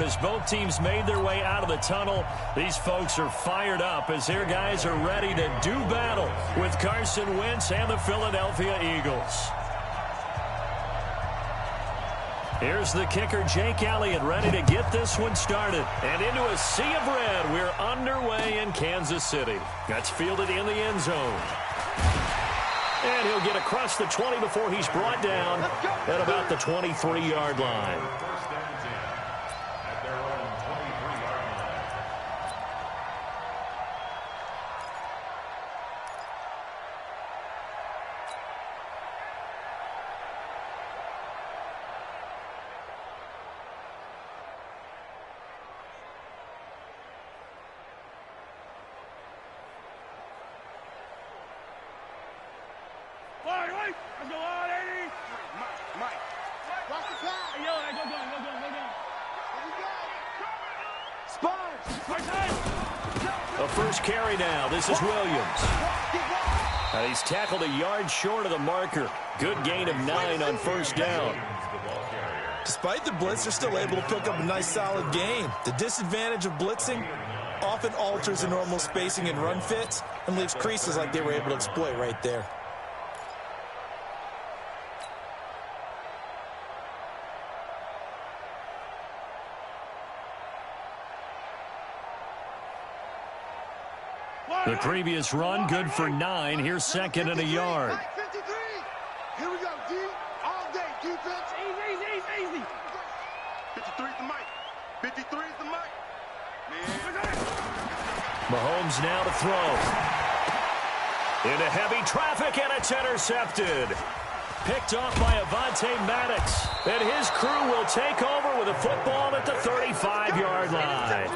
as both teams made their way out of the tunnel. These folks are fired up as their guys are ready to do battle with Carson Wentz and the Philadelphia Eagles. Here's the kicker, Jake Elliott, ready to get this one started. And into a sea of red, we're underway in Kansas City. That's fielded in the end zone. And he'll get across the 20 before he's brought down at about the 23-yard line. A first carry now. This is Williams. He's tackled a yard short of the marker. Good gain of 9 on first down. Despite the blitz, they're still able to pick up a nice solid gain. The disadvantage of blitzing often alters the normal spacing and run fits and leaves creases like they were able to exploit right there. The previous run, good for 9. Here's second and a yard. 53. Here we go, D. All day, defense. Easy. 53 is the mic. 53 is the mic. Mahomes now to throw. Into heavy traffic, and it's intercepted. Picked off by Avonte Maddox. And his crew will take over with a football at the 35-yard line.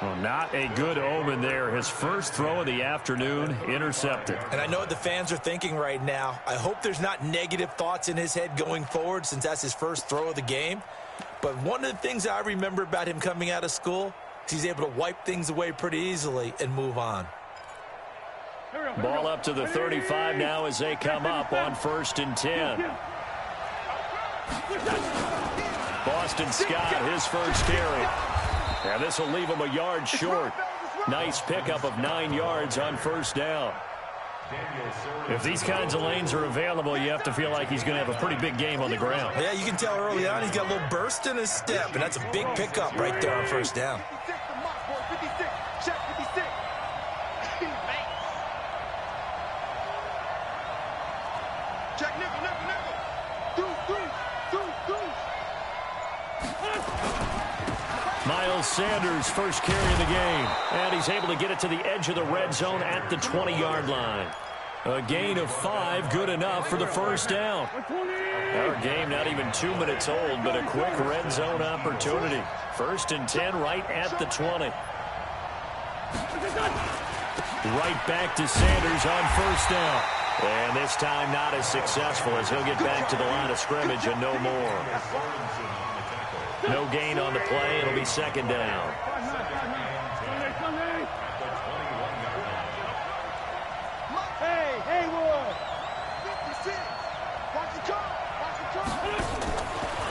Well, not a good omen there. His first throw of the afternoon, intercepted. And I know what the fans are thinking right now. I hope there's not negative thoughts in his head going forward since that's his first throw of the game. But one of the things I remember about him coming out of school is he's able to wipe things away pretty easily and move on. Ball up to the 35 now as they come up on 1st and 10. Boston Scott, his first carry. And this will leave him a yard short. Nice pickup of 9 yards on first down. If these kinds of lanes are available, you have to feel like he's going to have a pretty big game on the ground. Yeah, you can tell early on he's got a little burst in his step, and that's a big pickup right there on first down. Miles Sanders, first carry of the game. And he's able to get it to the edge of the red zone at the 20-yard line. A gain of 5, good enough for the first down. Our game not even 2 minutes old, but a quick red zone opportunity. 1st and 10 right at the 20. Right back to Sanders on first down. And this time not as successful as he'll get back to the line of scrimmage and no more. No gain on the play. It'll be second down.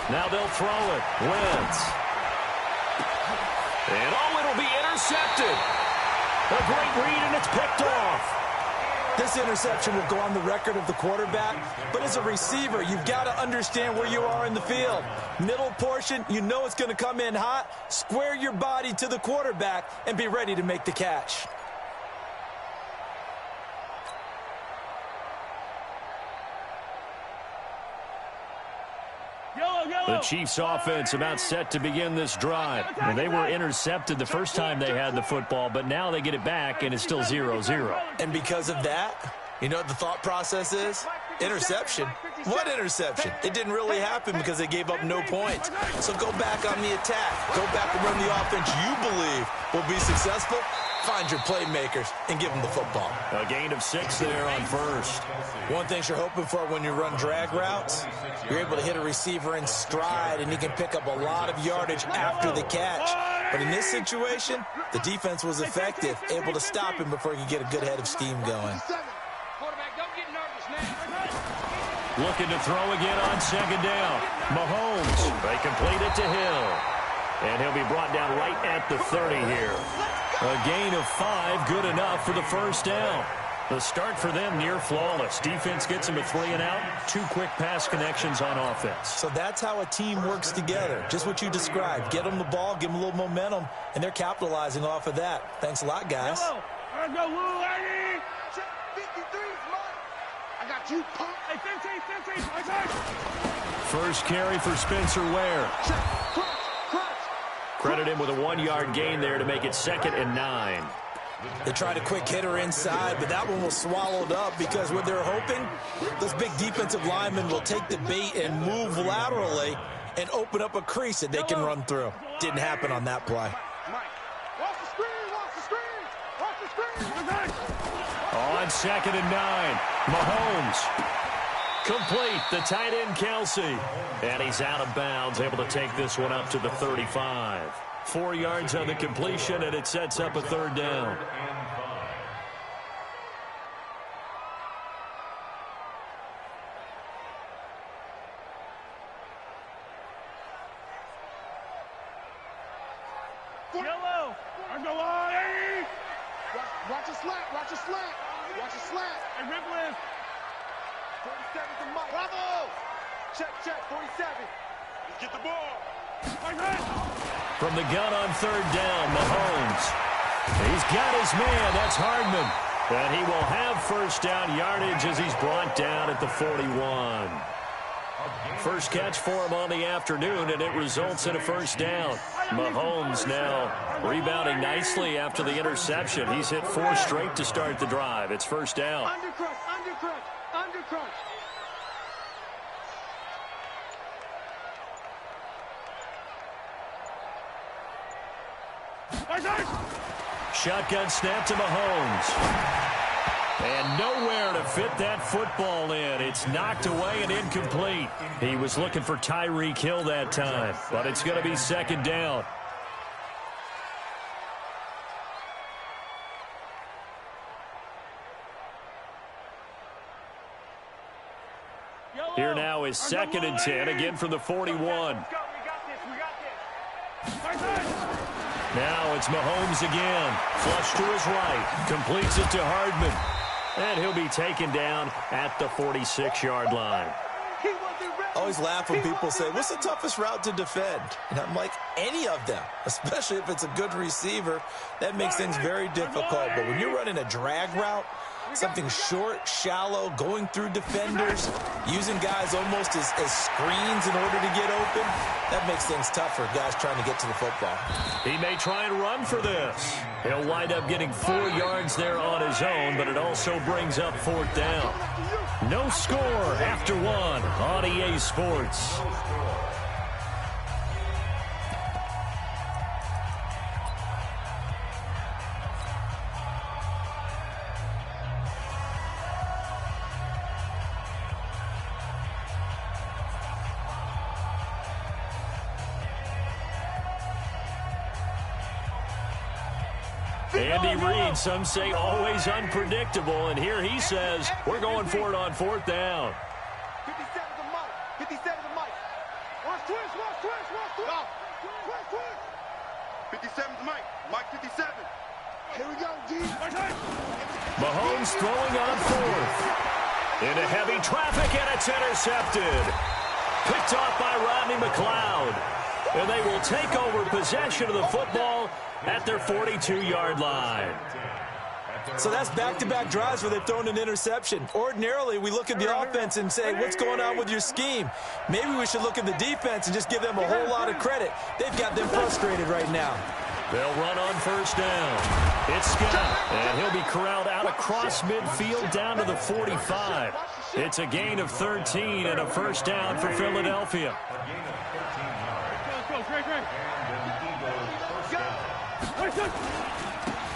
Now they'll throw it. Wentz. And it'll be intercepted. A great read, and it's picked off. This interception will go on the record of the quarterback, but as a receiver, you've got to understand where you are in the field. Middle portion, you know it's going to come in hot. Square your body to the quarterback and be ready to make the catch. The Chiefs offense about set to begin this drive. And they were intercepted the first time they had the football, but now they get it back and it's still 0-0. And because of that, you know what the thought process is? Interception. What interception? It didn't really happen because they gave up no points. So go back on the attack. Go back and run the offense you believe will be successful. Find your playmakers and give them the football. A gain of 6 there on first. One thing you're hoping for when you run drag routes, you're able to hit a receiver in stride and he can pick up a lot of yardage after the catch. But in this situation, the defense was effective, able to stop him before he could get a good head of steam going. Looking to throw again on second down. Mahomes, they complete it to Hill. And he'll be brought down right at the 30 here. A gain of 5, good enough for the first down. The start for them near flawless. Defense gets them a 3 and out. 2 quick pass connections on offense. So that's how a team works together. Just what you described. Get them the ball, give them a little momentum, and they're capitalizing off of that. Thanks a lot, guys. Hello. I got you, punk. Hey, 15. First carry for Spencer Ware. Credit him with a 1-yard gain there to make it 2nd and 9. They tried a quick hitter inside, but that one was swallowed up because what they're hoping, those big defensive linemen will take the bait and move laterally and open up a crease that they can run through. Didn't happen on that play. On 2nd and 9, Mahomes. Complete, the tight end Kelsey. And he's out of bounds, able to take this one up to the 35. 4 yards on the completion, and it sets up a 3rd down. Yellow. I go on. Hey. Watch your slant. Watch your slant. Watch your slant. Hey, rip lift. 47 to Mike. Bravo. Check. 47. Let's get the ball. From the gun on 3rd down, Mahomes. He's got his man. That's Hardman. And he will have 1st down yardage as he's brought down at the 41. First catch for him on the afternoon, and it results in a 1st down. Mahomes now rebounding nicely after the interception. He's hit 4 straight to start the drive. It's 1st down. Undercrush. Shotgun snap to Mahomes. And nowhere to fit that football in. It's knocked away and incomplete. He was looking for Tyreek Hill that time, but it's going to be 2nd down. Here now is 2nd and 10, again from the 41. Now it's Mahomes again. Flush to his right. Completes it to Hardman. And he'll be taken down at the 46-yard line. I always laugh when people say, what's the toughest route to defend? And I'm like, any of them, especially if it's a good receiver. That makes things very difficult. But when you're running a drag route, something short, shallow, going through defenders, using guys almost as screens in order to get open, that makes things tough for guys trying to get to the football. He may try and run for this. He'll wind up getting 4 yards there on his own, but it also brings up 4th down. No score after 1 on EA Sports. Andy Reid, some say always unpredictable, and here he says we're going for it on 4th down. 57 to Mike. 57 to Mike. Watch twist. 57 to Mike. Mike 57. Here we go, D. Mahomes throwing on 4th. Into heavy traffic, and it's intercepted. Picked off by Rodney McLeod. And they will take over possession of the football at their 42-yard line. So that's back-to-back drives where they've thrown an interception. Ordinarily, we look at the offense and say, what's going on with your scheme? Maybe we should look at the defense and just give them a whole lot of credit. They've got them frustrated right now. They'll run on 1st down. It's Scott, and he'll be corralled out across midfield down to the 45. It's a gain of 13 and a 1st down for Philadelphia.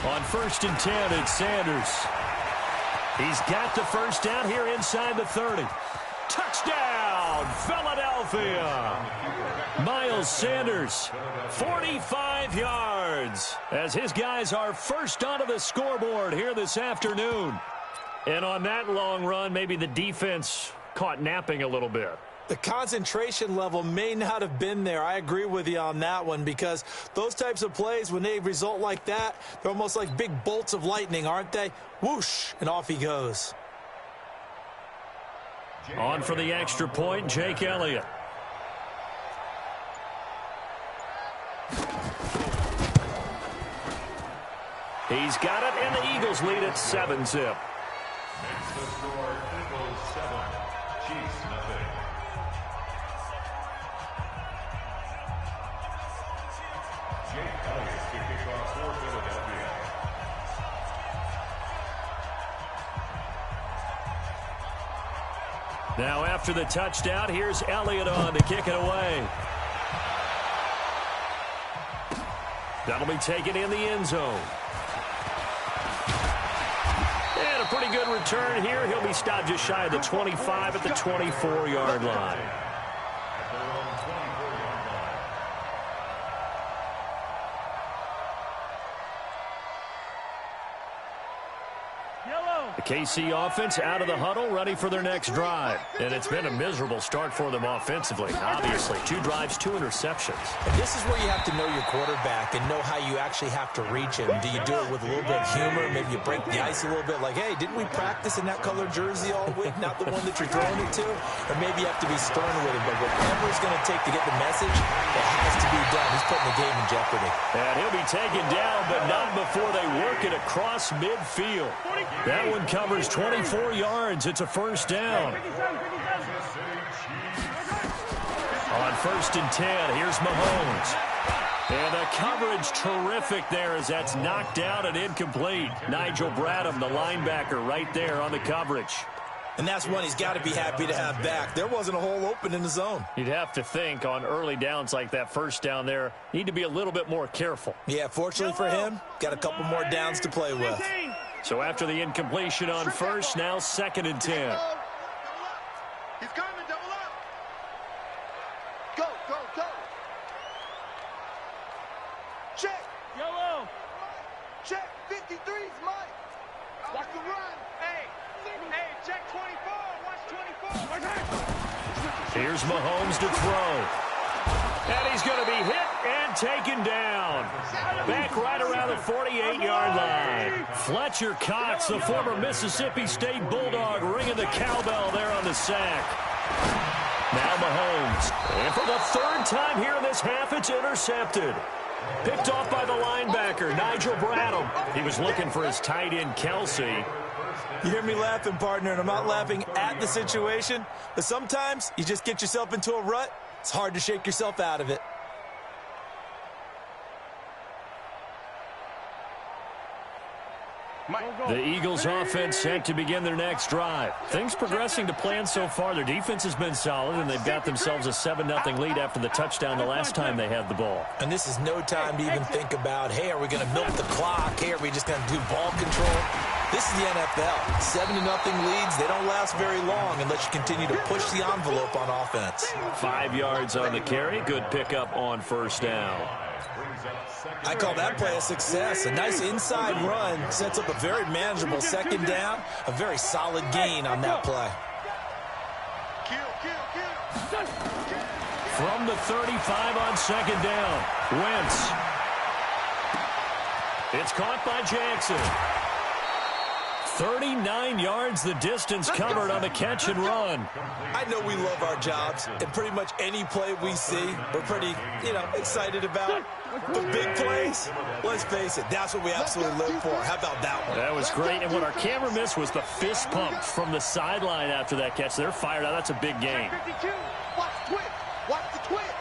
On 1st and 10, it's Sanders. He's got the 1st down here inside the 30. Touchdown, Philadelphia! Miles Sanders, 45 yards, as his guys are first onto the scoreboard here this afternoon. And on that long run, maybe the defense caught napping a little bit. The concentration level may not have been there. I agree with you on that one, because those types of plays, when they result like that, they're almost like big bolts of lightning, aren't they? Whoosh, and off he goes. On for the extra point, Jake Elliott. He's got it, and the Eagles lead at 7-zip. Next to score, Eagles 7, Chiefs nothing. Jake Elliott to kick off for Philadelphia. Now after the touchdown, here's Elliott on to kick it away. That'll be taken in the end zone. And a pretty good return here. He'll be stopped just shy of the 25 at the 24-yard line. The KC offense out of the huddle, ready for their next drive. And it's been a miserable start for them offensively. Obviously, 2 drives, 2 interceptions. And this is where you have to know your quarterback and know how you actually have to reach him. Do you do it with a little bit of humor? Maybe you break the ice a little bit, like, hey, didn't we practice in that colored jersey all week, not the one that you're throwing it to? Or maybe you have to be stern with him. But whatever it's going to take to get the message, it has to be done. He's putting the game in jeopardy. And he'll be taken down, but not before they work it across midfield. That one covers 24 yards. It's a first down. On 1st and 10, here's Mahomes. And the coverage terrific there as that's knocked out and incomplete. Nigel Bradham, the linebacker, right there on the coverage. And that's one he's got to be happy to have back. There wasn't a hole open in the zone. You'd have to think on early downs like that first down there, need to be a little bit more careful. Yeah, fortunately for him, got a couple more downs to play with. So after the incompletion on first, now 2nd and 10. He's coming, double up. Go, go, go. Check. Yellow. Check. 53's Mike. Watch the run. Hey, check 24. Watch 24. Here's Mahomes to throw. And he's going to be hit and taken down. Back right around the 48-yard line. Fletcher Cox, the former Mississippi State Bulldog, ringing the cowbell there on the sack. Now Mahomes. And for the 3rd time here in this half, it's intercepted. Picked off by the linebacker, Nigel Bradham. He was looking for his tight end, Kelsey. You hear me laughing, partner, and I'm not laughing at the situation, but sometimes you just get yourself into a rut. It's hard to shake yourself out of it. The Eagles offense set to begin their next drive. Things progressing to plan so far. Their defense has been solid, and they've got themselves a 7-0 lead after the touchdown the last time they had the ball. And this is no time to even think about, hey, are we going to milk the clock? Hey, are we just going to do ball control? This is the NFL. 7-0 leads, they don't last very long unless you continue to push the envelope on offense. 5 yards on the carry. Good pickup on first down. I call that play a success. A nice inside run sets up a very manageable 2nd down. A very solid gain on that play. From the 35 on 2nd down, Wentz. It's caught by Jackson. 39 yards the distance covered on the catch and run. I know we love our jobs, and pretty much any play we see, we're pretty, excited about. The big plays, let's face it, that's what we absolutely live for. How about that one? That was great, and what our camera missed was the fist pump from the sideline after that catch. They're fired out. That's a big game. Watch the twist. Watch the twist.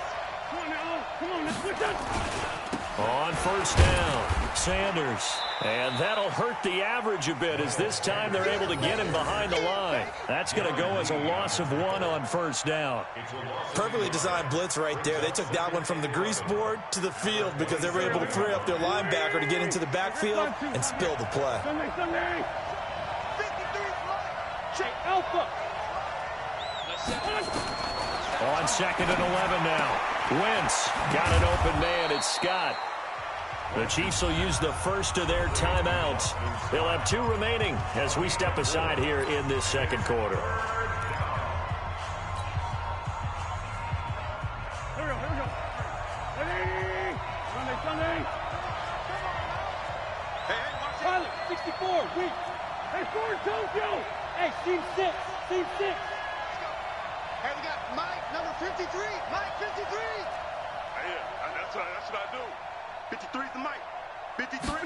Come on now. Come on, let's switch up. On first down, Sanders. And that'll hurt the average a bit as this time they're able to get him behind the line. That's going to go as a loss of 1 on first down. Perfectly designed blitz right there. They took that one from the grease board to the field because they were able to free up their linebacker to get into the backfield and spill the play. Sunday. 53's Mike. Check Alpha. On 2nd and 11 now. Wentz got an open man. It's Scott. The Chiefs will use the first of their timeouts. They'll have 2 remaining as we step aside here in this 2nd quarter. Hey, team 6. Team 6. Hey, we got Mike, number 53. Mike, 53. Yeah, that's what I do. 53's the Mike. 53.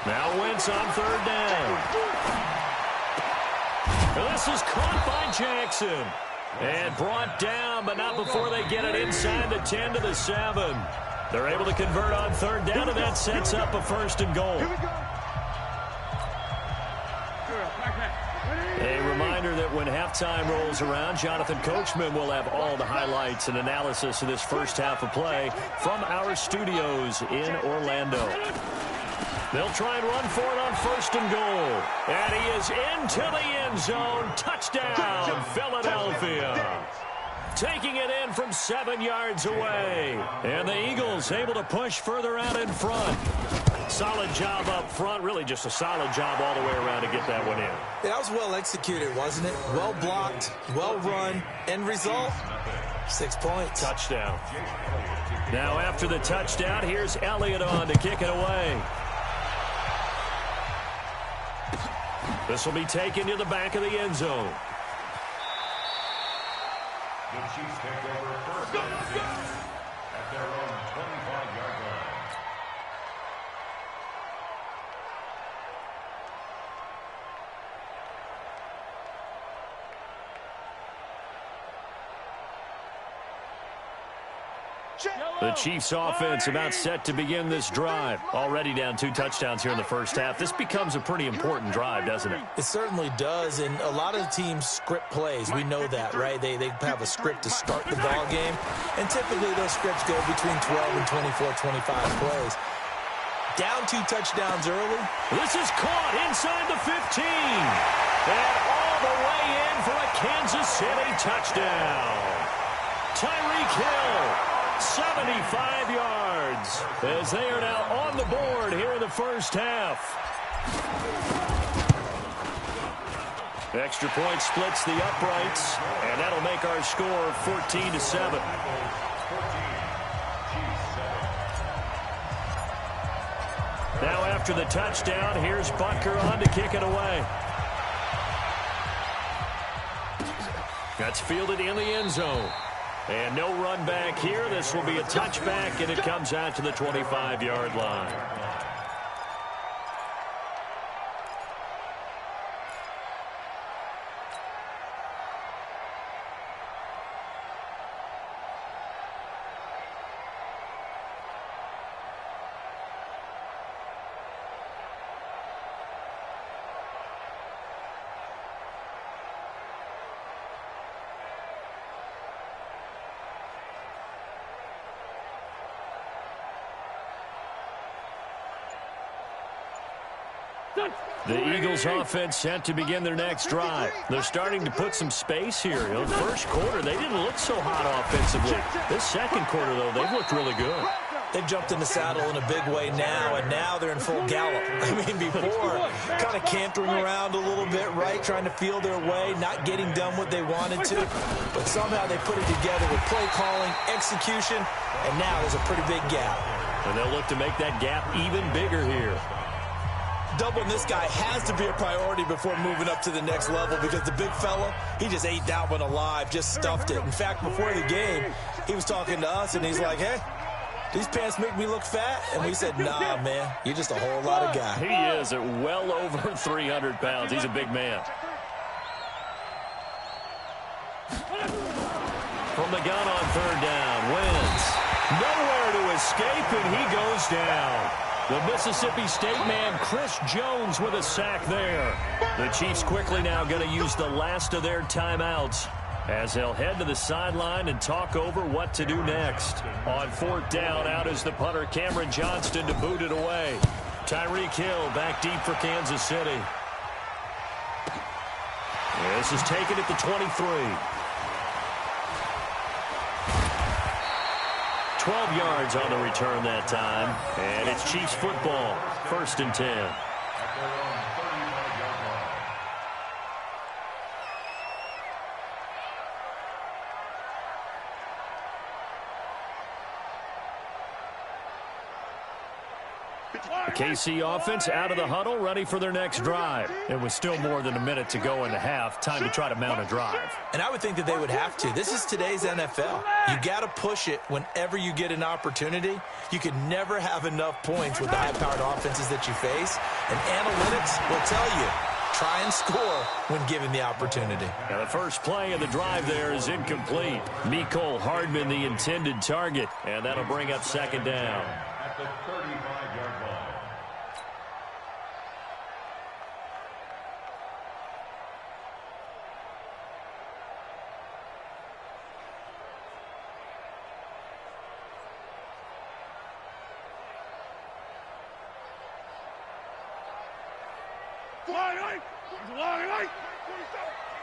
Now Wentz on third down. This is caught by Jackson. And brought down, but not before they get it inside the 10 to the 7. They're able to convert on third down, and that sets up a 1st and goal. Here we go. A reminder that when halftime rolls around, Jonathan Coachman will have all the highlights and analysis of this first half of play from our studios in Orlando. They'll try and run for it on 1st and goal. And he is into the end zone. Touchdown, Philadelphia. Taking it in from 7 yards away. And the Eagles able to push further out in front. Solid job up front. Really just a solid job all the way around to get that one in. Yeah, that was well executed, wasn't it? Well blocked, well run. End result, 6 points. Touchdown. Now after the touchdown, here's Elliott on to kick it away. This will be taken to the back of the end zone. The Chiefs take over 1st and 10 at their own 25-yard line. The Chiefs offense about set to begin this drive. Already down 2 touchdowns here in the first half. This becomes a pretty important drive, doesn't it? It certainly does, and a lot of the teams script plays. We know that, right? They have a script to start the ball game, and typically those scripts go between 12 and 24, 25 plays. Down 2 touchdowns early. This is caught inside the 15. And all the way in for a Kansas City touchdown. Tyreek Hill. 75 yards as they are now on the board here in the first half. Extra point splits the uprights, and that'll make our score 14-7. Now after the touchdown, here's Butker on to kick it away. That's fielded in the end zone. And no run back here. This will be a touchback, and it comes out to the 25-yard line. The Eagles offense set to begin their next drive. They're starting to put some space here. You know, the first quarter, they didn't look so hot offensively. This second quarter, though, they've looked really good. They've jumped in the saddle in a big way now, and now they're in full gallop. I mean, before, kind of cantering around a little bit, right, trying to feel their way, not getting done what they wanted to. But somehow they put it together with play calling, execution, and now there's a pretty big gap. And they'll look to make that gap even bigger here. Doubling this guy has to be a priority before moving up to the next level, because the big fella, he just ate that one alive, just stuffed it. In fact, before the game, he was talking to us, and he's like, hey, these pants make me look fat? And we said, nah, man, you're just a whole lot of guy. He is at well over 300 pounds. He's a big man. From the gun on third down, Wentz. Nowhere to escape, and he goes down. The Mississippi State man, Chris Jones, with a sack there. The Chiefs quickly now going to use the last of their timeouts as they'll head to the sideline and talk over what to do next. On fourth down, out is the punter, Cameron Johnston, to boot it away. Tyreek Hill back deep for Kansas City. This is taken at the 23. 12 yards on the return that time. And it's Chiefs football, 1st and 10. The KC offense out of the huddle, ready for their next drive. It was still more than a minute to go in the half. Time to try to mount a drive. And I would think that they would have to. This is today's NFL. You got to push it whenever you get an opportunity. You can never have enough points with the high-powered offenses that you face. And analytics will tell you, try and score when given the opportunity. Now, the first play of the drive there is incomplete. Mecole Hardman, the intended target. And that'll bring up second down. At the 35-yard line.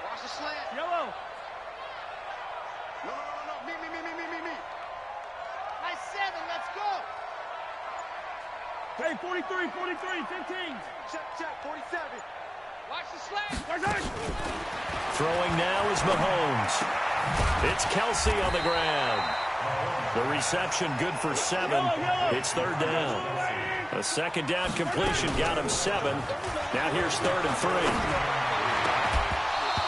Watch the slant. Yellow. No. Me. Nice 7. Let's go. Hey, 43, 15. Check, 47. Watch the slant. Throwing now is Mahomes. It's Kelsey on the ground. The reception good for 7. It's third down. A second down completion got him 7. Now here's 3rd and 3.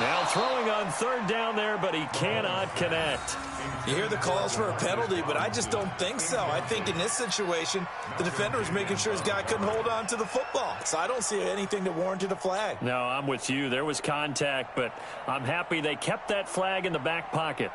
Now throwing on 3rd down there, but he cannot connect. You hear the calls for a penalty, but I just don't think so. I think in this situation, the defender was making sure his guy couldn't hold on to the football. So I don't see anything that warranted a flag. No, I'm with you. There was contact, but I'm happy they kept that flag in the back pocket.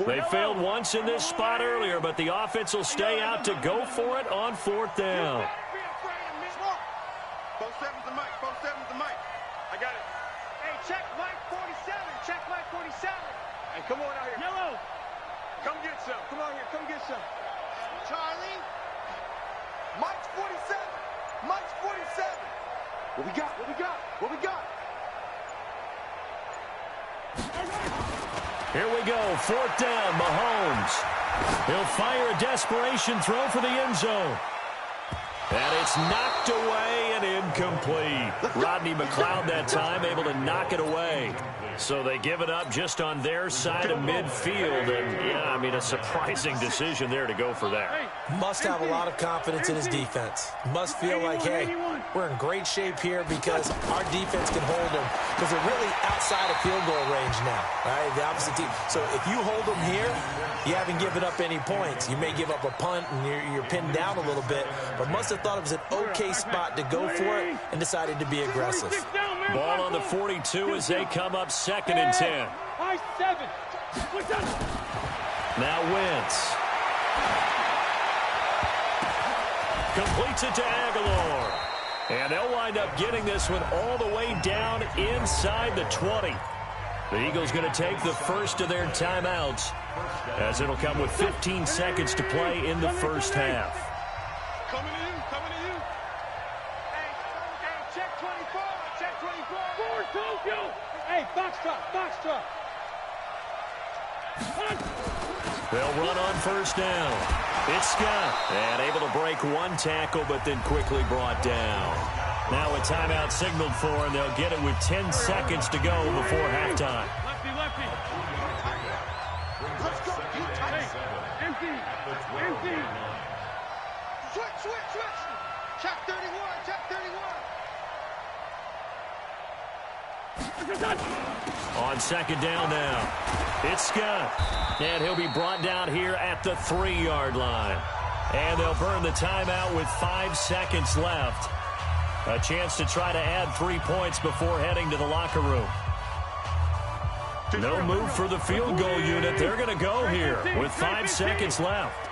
They failed once in this spot earlier, but the offense will stay out to go for it on 4th down. Both sevens to Mike. I got it. Hey, check Mike 47. Hey, come on out here. Yellow. Come get some. Come on here. Come get some. Charlie. Mike's 47. What we got? Here we go, 4th down, Mahomes. He'll fire a desperation throw for the end zone. And it's knocked away and incomplete. Rodney McLeod that time able to knock it away. So they give it up just on their side of midfield. And, yeah, I mean, a surprising decision there to go for that. Must have a lot of confidence in his defense. Must feel like, hey, we're in great shape here because our defense can hold them. Because they're really outside of field goal range now, right? The opposite team. So if you hold them here, you haven't given up any points. You may give up a punt and you're pinned down a little bit. But must have thought it was an okay spot to go for it and decided to be aggressive. Ball on the 42 as they come up 2nd and 10. Nice 7. Now Wentz. Completes it to Aguilar. And they'll wind up getting this one all the way down inside the 20. The Eagles going to take the first of their timeouts as it'll come with 15 seconds to play in the first half. Coming to you. Hey, check 24. Forward, Tokyo. Hey, box truck. They'll run on 1st down. It's Scott. And able to break one tackle, but then quickly brought down. Now a timeout signaled for, and they'll get it with 10 seconds to go before halftime. Lefty. Let's go. Hey, empty. Switch. Check 31. On 2nd down now. It's Scott. And he'll be brought down here at the 3-yard line. And they'll burn the timeout with 5 seconds left. A chance to try to add 3 points before heading to the locker room. No move for the field goal unit. They're going to go here with 5 seconds left.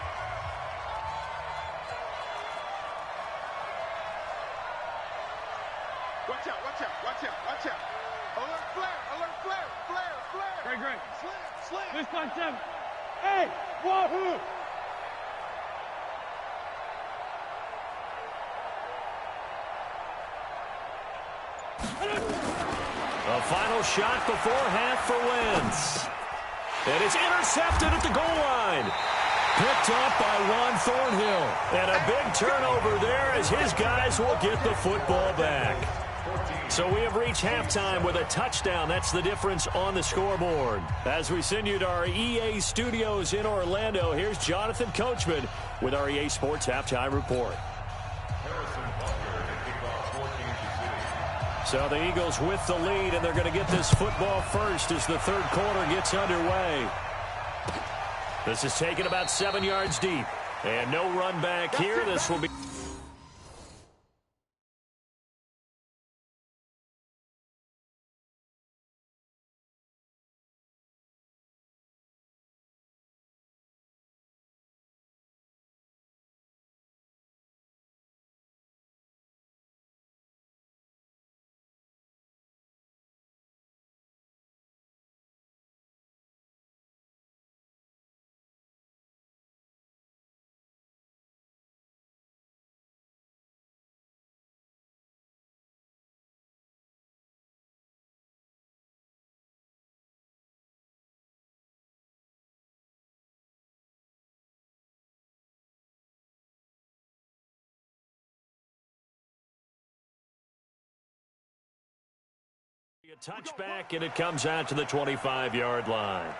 Watch out. Alert flare. Great. Slam. This time 7. Hey, wahoo! A final shot before half for Wentz. And it's intercepted at the goal line. Picked up by Juan Thornhill. And a big turnover there as his guys will get the football back. So we have reached halftime with a touchdown. That's the difference on the scoreboard. As we send you to our EA studios in Orlando, here's Jonathan Coachman with our EA Sports Halftime Report. So the Eagles with the lead, and they're going to get this football first as the third quarter gets underway. This is taken about 7 yards deep. And no run back here. This will be... A touchback, and it comes out to the 25-yard line.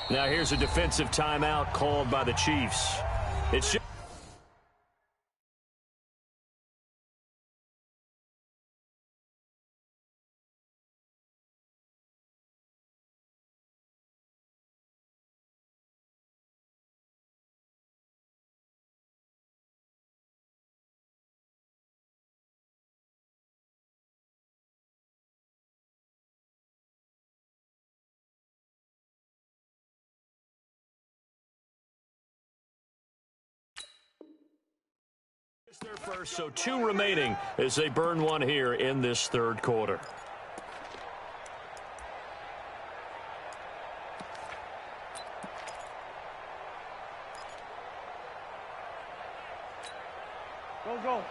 Now here's a defensive timeout called by the Chiefs. It's just their first, so 2 remaining as they burn one here in this third quarter.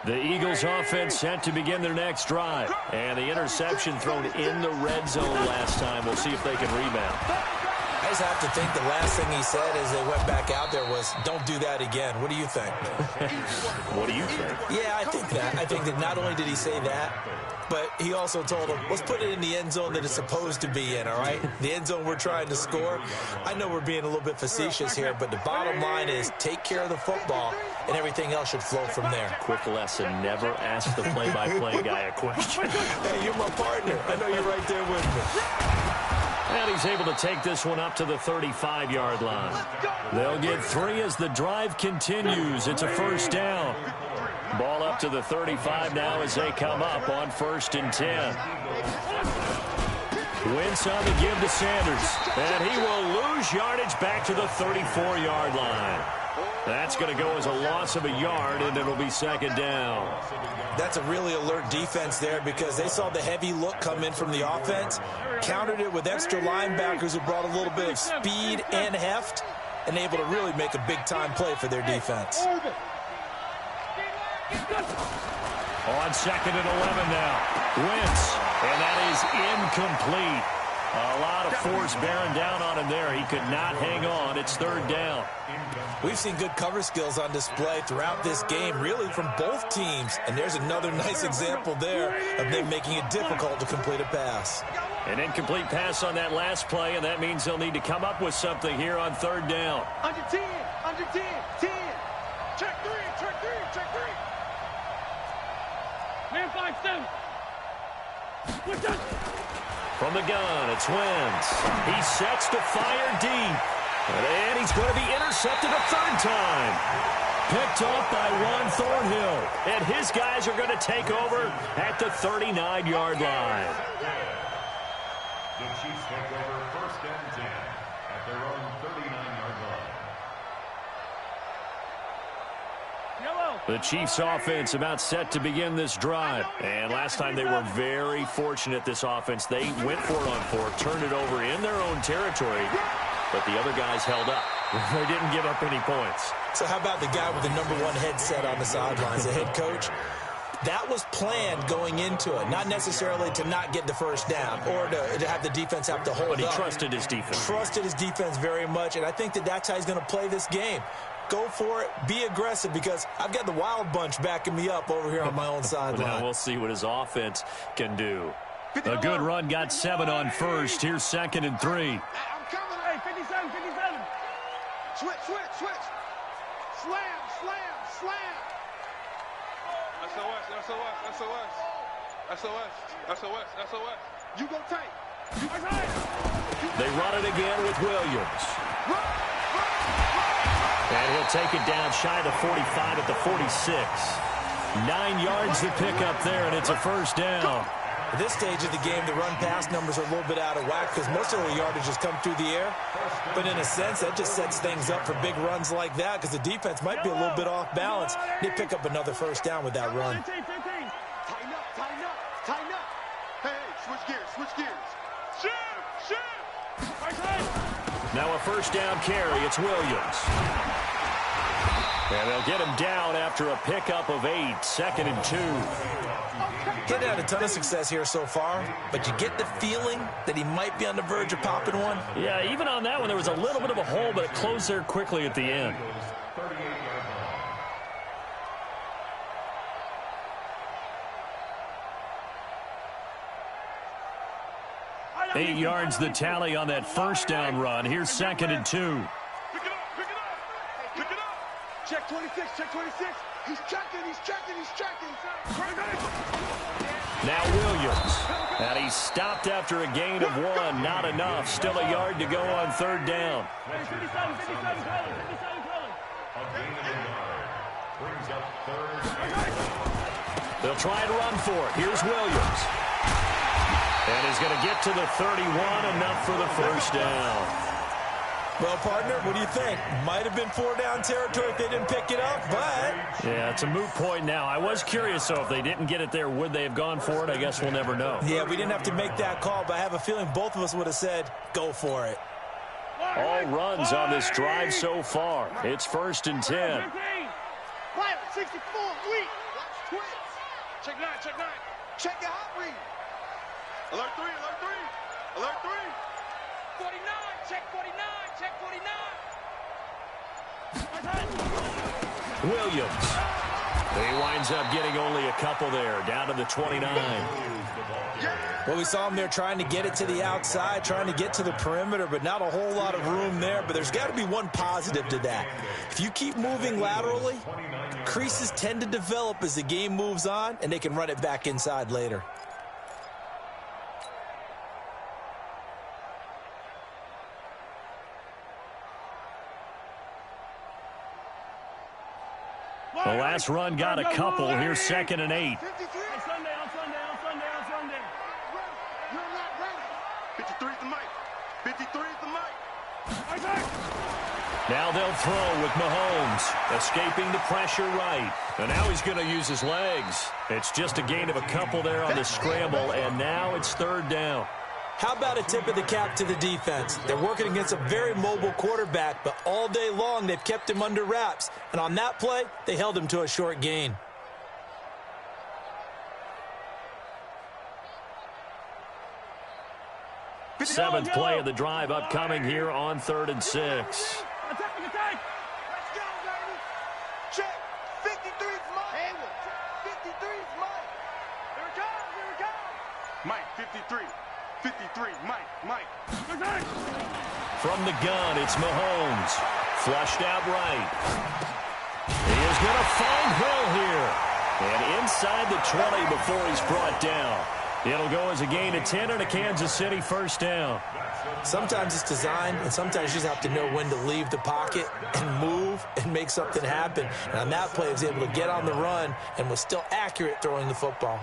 The Eagles offense set to begin their next drive. And the interception thrown in the red zone last time. We'll see if they can rebound. I just have to think the last thing he said as they went back out there was, don't do that again. What do you think? What do you think? Yeah, I think that. I think that not only did he say that, but he also told him, let's put it in the end zone that it's supposed to be in, all right? The end zone we're trying to score. I know we're being a little bit facetious here, but the bottom line is take care of the football, and everything else should flow from there. Quick lesson, never ask the play-by-play guy a question. Hey, you're my partner. I know you're right there with me. And he's able to take this one up to the 35-yard line. They'll get 3 as the drive continues. It's a first down. Ball up to the 35 now as they come up on 1st and 10. Wentz on the give to Sanders. And he will lose yardage back to the 34-yard line. That's going to go as a loss of a yard, and it'll be 2nd down. That's a really alert defense there because they saw the heavy look come in from the offense, countered it with extra linebackers who brought a little bit of speed and heft, and able to really make a big-time play for their defense. On 2nd and 11 now. Wentz, and that is incomplete. A lot of force bearing down on him there. He could not hang on. It's 3rd down. We've seen good cover skills on display throughout this game, really from both teams. And there's another nice example there of them making it difficult to complete a pass. An incomplete pass on that last play, and that means they'll need to come up with something here on 3rd down. Under 10, 10. Check 3. Man 5-7. What's up? From the gun, it's Wentz. He sets to fire deep. And he's going to be intercepted a 3rd time. Picked off by Ron Thornhill. And his guys are going to take over at the 39-yard line. The Chiefs take over 1st and 10 at their own 39-yard line. The Chiefs offense about set to begin this drive. And last time they were very fortunate, this offense. They went for it on 4, turned it over in their own territory, but the other guys held up. They didn't give up any points. So how about the guy with the #1 headset on the sidelines, the head coach? That was planned going into it, not necessarily to not get the first down or to have the defense have to hold up. But he trusted his defense. Trusted his defense very much, and I think that's how he's going to play this game. Go for it. Be aggressive, because I've got the wild bunch backing me up over here on my own sideline. Now we'll see what his offense can do. A good run got 7 on first. Here's 2nd and 3. I'm coming. Hey, 57, 57. Switch. Slam. SOS. You go tight. They run it again with Williams. And he'll take it down shy of the 45 at the 46. 9 yards to pick up there, and it's a first down. At this stage of the game, the run-pass numbers are a little bit out of whack because most of the yardage has come through the air. But in a sense, that just sets things up for big runs like that because the defense might be a little bit off balance. They pick up another first down with that run. 15. Tighten up. Hey, switch gears. Shoot. Now a first down carry. It's Williams. And they'll get him down after a pickup of 8. 2nd and 2. He's had a ton of success here so far, but you get the feeling that he might be on the verge of popping one. Yeah, even on that one, there was a little bit of a hole, but it closed there quickly at the end. 8 yards the tally on that first down run. Here's 2nd and 2. Pick it up. Check 26. He's checking. Now Williams. And he's stopped after a gain of 1. Not enough. Still a yard to go on 3rd down. 57. They'll try and run for it. Here's Williams. And he's going to get to the 31, enough for the first down. Well, partner, what do you think? Might have been 4-down territory if they didn't pick it up, but... Yeah, it's a moot point now. I was curious, so if they didn't get it there, would they have gone for it? I guess we'll never know. Yeah, we didn't have to make that call, but I have a feeling both of us would have said, go for it. All runs on this drive so far. It's 1st and 10. Quiet, 64, weak. Watch twins. Check 9. Check your hot read. Alert 3. 49, check 49. Williams. He winds up getting only a couple there, down to the 29. Well, we saw him there trying to get it to the outside, trying to get to the perimeter, but not a whole lot of room there. But there's got to be one positive to that. If you keep moving laterally, creases tend to develop as the game moves on, and they can run it back inside later. The last run got a couple. Here's 2nd and 8. On Sunday. You're not ready. 53 is the mic. 53 is the mic. Now they'll throw with Mahomes, escaping the pressure right. And now he's going to use his legs. It's just a gain of a couple there on the scramble, and now it's 3rd down. How about a tip of the cap to the defense? They're working against a very mobile quarterback, but all day long they've kept him under wraps. And on that play, they held him to a short gain. Seventh play of the drive upcoming here on 3rd and 6. Attack. Let's go, baby. Check. 53's Mike. Hayward. 53's Mike. Here it comes. Mike, 53. 53, Mike. From the gun, it's Mahomes. Flushed out right. He is going to find Hill here. And inside the 20 before he's brought down. It'll go as a gain of 10 and a Kansas City first down. Sometimes it's designed, and sometimes you just have to know when to leave the pocket and move and make something happen. And on that play, he was able to get on the run and was still accurate throwing the football.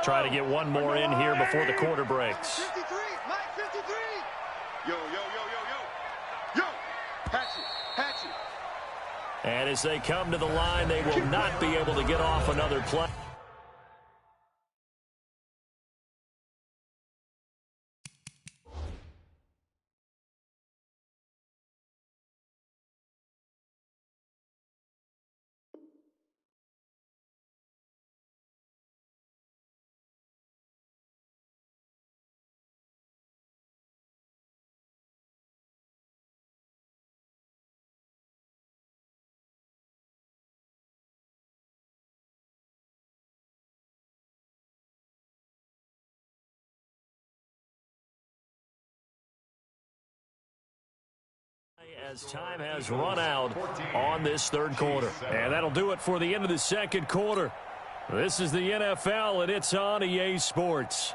Try to get one more in here before the quarter breaks. 53, Mike, 53. Yo. Hatchet. And as they come to the line, they will not be able to get off another play. as time has run out on this third quarter. And that'll do it for the end of the second quarter. This is the NFL, and it's on EA Sports.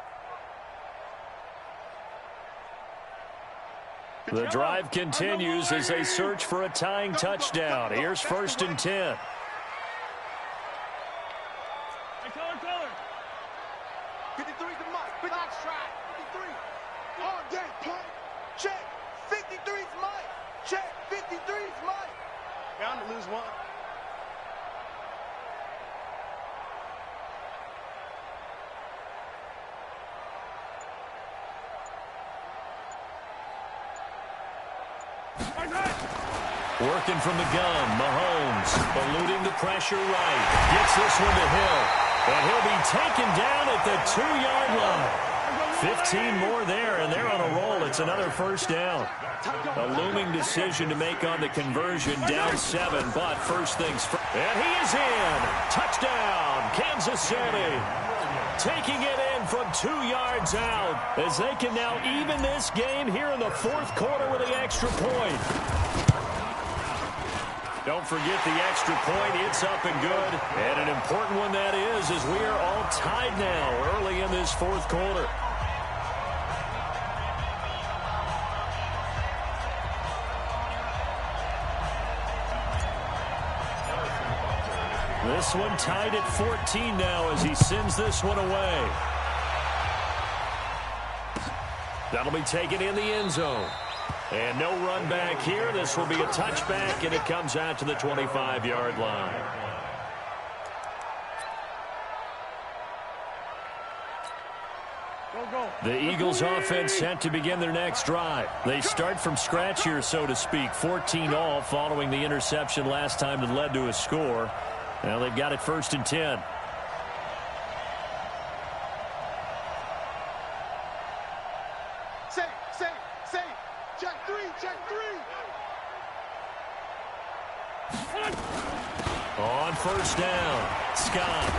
The drive continues as they search for a tying touchdown. Here's 1st and 10. Hey, color. 53's the mark. Box try. 53. All day, punt. Check. 53's Mike. Check. 53's Mike. Bound to lose one. Working from the gun, Mahomes eluding the pressure right. Gets this one to Hill. And he'll be taken down at the 2-yard line. 15 more there, and they're on a roll. It's another first down. A looming decision to make on the conversion, down 7, but first things first. And he is in. Touchdown, Kansas City. Taking it in from 2 yards out as they can now even this game here in the fourth quarter with the extra point. Don't forget the extra point. It's up and good. And an important one that is, as we are all tied now early in this fourth quarter. This one tied at 14 now as he sends this one away. That'll be taken in the end zone. And no run back here. This will be a touchback, and it comes out to the 25-yard line. The Eagles offense set to begin their next drive. They start from scratch here, so to speak. 14-all following the interception last time that led to a score. Now they've got it 1st and 10. On first down, Scott.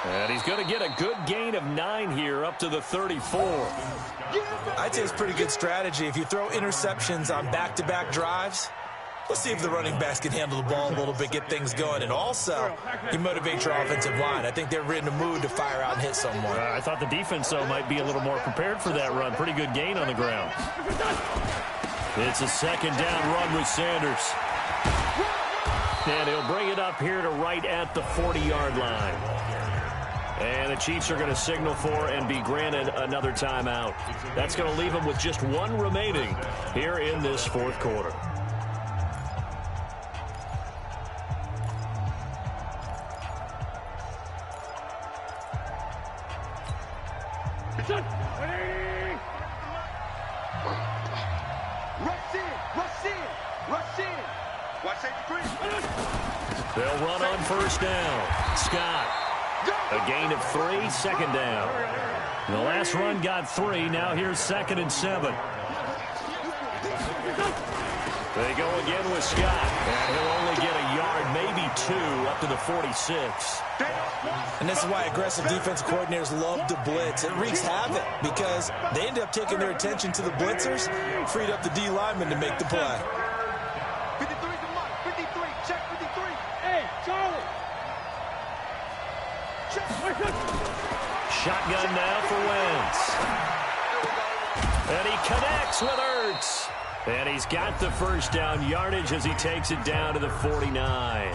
And he's going to get a good gain of 9 here up to the 34. I'd say it's pretty good strategy. If you throw interceptions on back-to-back drives, let's see if the running backs can handle the ball a little bit, get things going. And also, you motivate your offensive line. I think they're in the mood to fire out and hit someone. I thought the defense, though, might be a little more prepared for that run. Pretty good gain on the ground. It's a second down run with Sanders. And he'll bring it up here to right at the 40-yard line. And the Chiefs are going to signal for and be granted another timeout. That's going to leave them with just 1 remaining here in this fourth quarter. They'll run on first down. Scott. A gain of 3, second down. The last run got 3. Now here's 2nd and 7. They go again with Scott. And he'll only get a yard, maybe 2, up to the 46. And this is why aggressive defense coordinators love to blitz. It wreaks havoc because they end up taking their attention to the blitzers, freed up the D lineman to make the play. 53's the mark. 53. Check 53. Hey, Charlie. Shotgun now for Wentz. And he connects with Ertz. And he's got the first down yardage as he takes it down to the 49.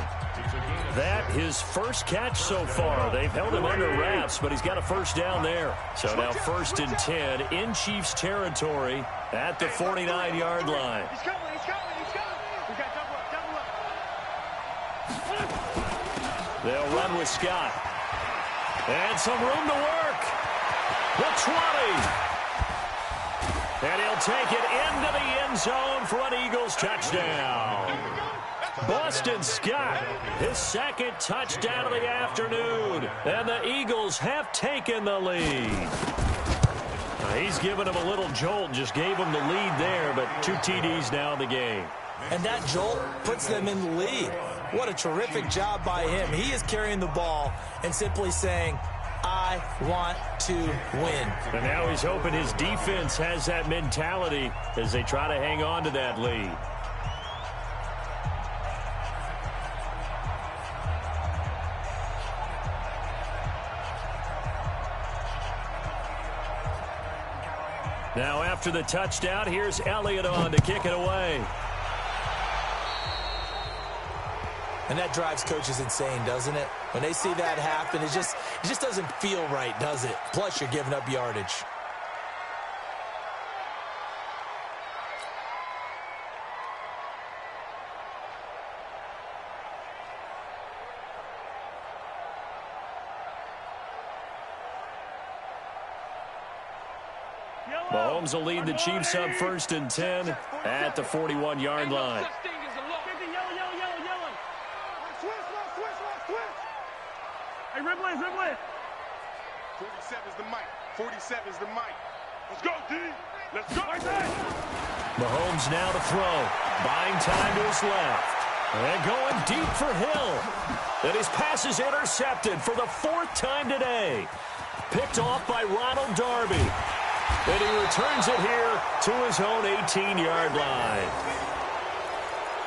That his first catch so far. They've held him under wraps, but he's got a first down there. So now 1st and 10 in Chiefs territory at the 49-yard line. He's coming. We got double up. They'll run with Scott. And some room to work. The 20. And he'll take it into the end zone for an Eagles touchdown. Boston Scott, his 2nd touchdown of the afternoon. And the Eagles have taken the lead. He's given him a little jolt, just gave him the lead there, but 2 TDs now in the game. And that jolt puts them in the lead. What a terrific job by him. He is carrying the ball and simply saying, I I want to win. And now he's hoping his defense has that mentality as they try to hang on to that lead. Now after the touchdown, here's Elliott on to kick it away. And that drives coaches insane, doesn't it? When they see that happen, it just doesn't feel right, does it? Plus, you're giving up yardage. Mahomes will lead the Chiefs up 1st and 10 at the 41-yard line. Hey, Ripley. 47's the mic. 47's the mic. Let's go, D. Let's go. Mahomes now to throw. Buying time to his left. And going deep for Hill. And his pass is intercepted for the 4th time today. Picked off by Ronald Darby. And he returns it here to his own 18-yard line.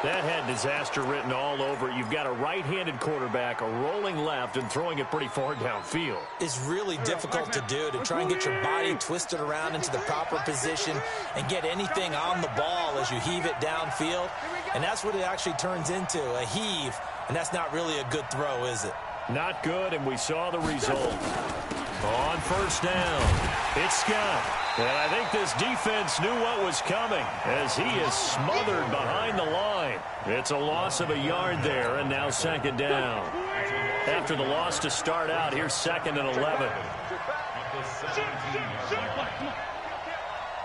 That had disaster written all over it. You've got a right-handed quarterback, a rolling left, and throwing it pretty far downfield. It's really difficult to do, to try and get your body twisted around into the proper position and get anything on the ball as you heave it downfield. And that's what it actually turns into, a heave. And that's not really a good throw, is it? Not good, and we saw the result. On 1st down, it's Scott. And I think this defense knew what was coming as he is smothered behind the line. It's a loss of a yard there, and now 2nd down. After the loss to start out, here's 2nd and 11.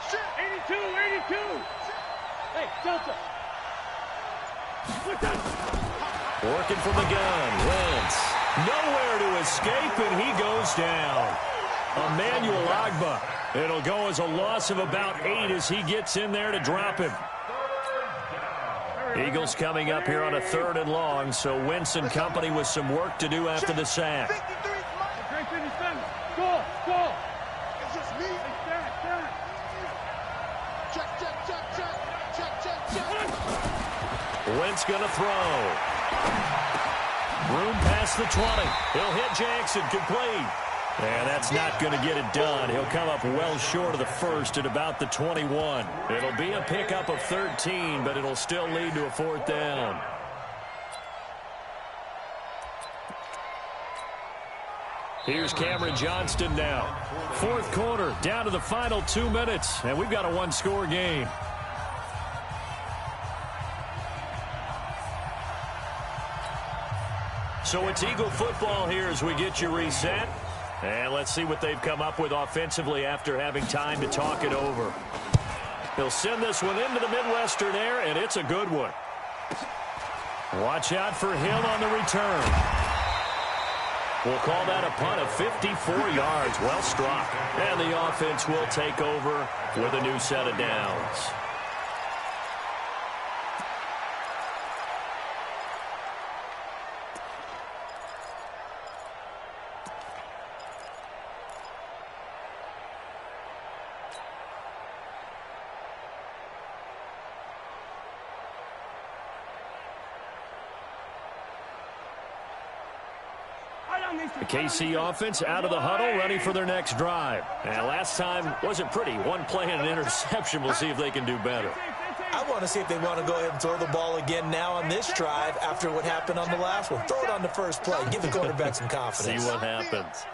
82. Hey, Delta. Working from the gun, Wentz. Nowhere to escape, and he goes down. Emmanuel Ogbah. It'll go as a loss of about 8 as he gets in there to drop him. Eagles coming up here on a 3rd and long, so Wentz and company with some work to do after the sack. Go. It's just me. Check. Wentz gonna throw. Room past the 20. He'll hit Jackson, complete. And that's not going to get it done. He'll come up well short of the 1st at about the 21. It'll be a pickup of 13, but it'll still lead to a 4th down. Here's Cameron Johnston now. 4th quarter, down to the final 2 minutes, and we've got a 1-score game. So it's Eagle football here as we get you reset. And let's see what they've come up with offensively after having time to talk it over. He'll send this one into the Midwestern air, and it's a good one. Watch out for Hill on the return. We'll call that a punt of 54 yards. Well struck. And the offense will take over with a new set of downs. The KC offense out of the huddle, ready for their next drive. And last time wasn't pretty. One play and an interception. We'll see if they can do better. I want to see if they want to go ahead and throw the ball again now on this drive after what happened on the last one. Throw it on the first play. Give the quarterback some confidence. See what happens.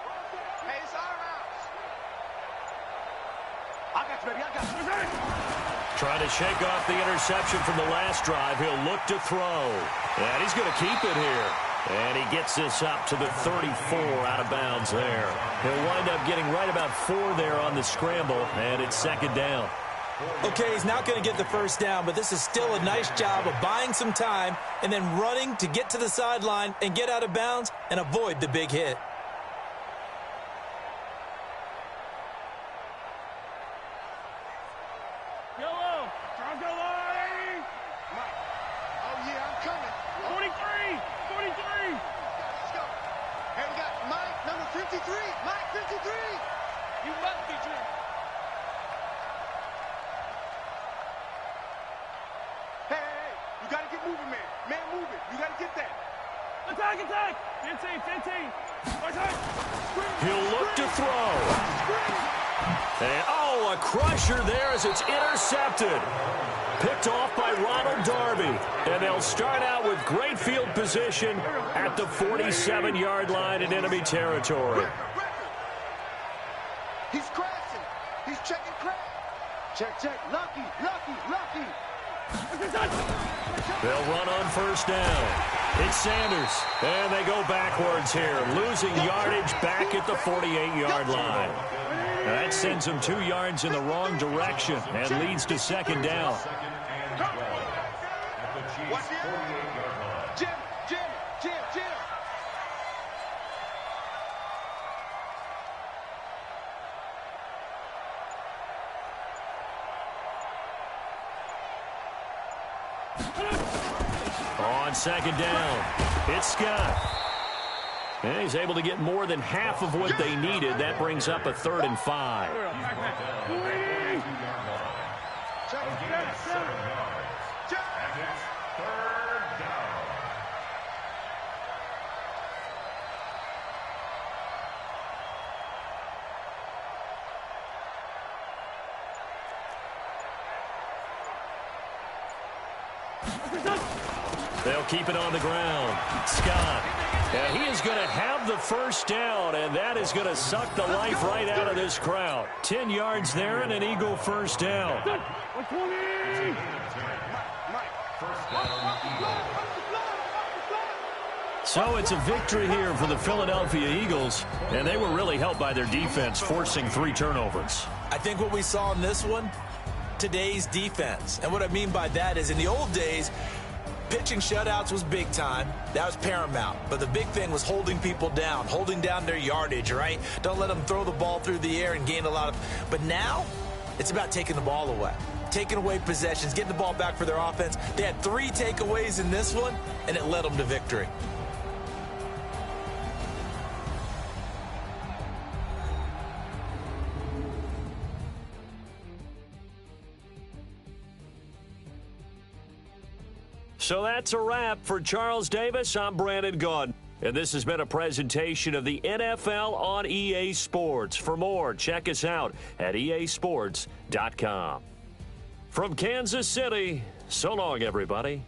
Trying to shake off the interception from the last drive. He'll look to throw. And he's going to keep it here. And he gets this up to the 34 out of bounds there. He'll wind up getting right about 4 there on the scramble, and it's 2nd down. Okay, he's not going to get the 1st down, but this is still a nice job of buying some time and then running to get to the sideline and get out of bounds and avoid the big hit. Let's go. Hey, we got Mike, number 53. Mike 53. He'll look to throw. And, oh, a crusher there as it's intercepted. Picked off by Ronald Darby. And they'll start out with great field position at the 47-yard line in enemy territory. He's crashing. He's checking crash. Check. Lucky. They'll run on first down. It's Sanders. And they go backwards here, losing yardage back at the 48-yard line. That sends them 2 yards in the wrong direction and leads to second down. Jim. On second down, it's Scott. And he's able to get more than half of what they needed. That brings up a 3rd and 5. They'll keep it on the ground. Scott. And he is going to have the first down, and that is going to suck the life right out of this crowd. 10 yards there and an Eagle first down. So it's a victory here for the Philadelphia Eagles, and they were really helped by their defense, forcing 3 turnovers. I think what we saw in this one, today's defense. And what I mean by that is in the old days, pitching shutouts was big time. That was paramount. But the big thing was holding people down, holding down their yardage, right? Don't let them throw the ball through the air and gain a lot of... But now, it's about taking the ball away. Taking away possessions, getting the ball back for their offense. They had 3 takeaways in this one, and it led them to victory. So that's a wrap for Charles Davis. I'm Brandon Gaudin. And this has been a presentation of the NFL on EA Sports. For more, check us out at easports.com. From Kansas City, so long, everybody.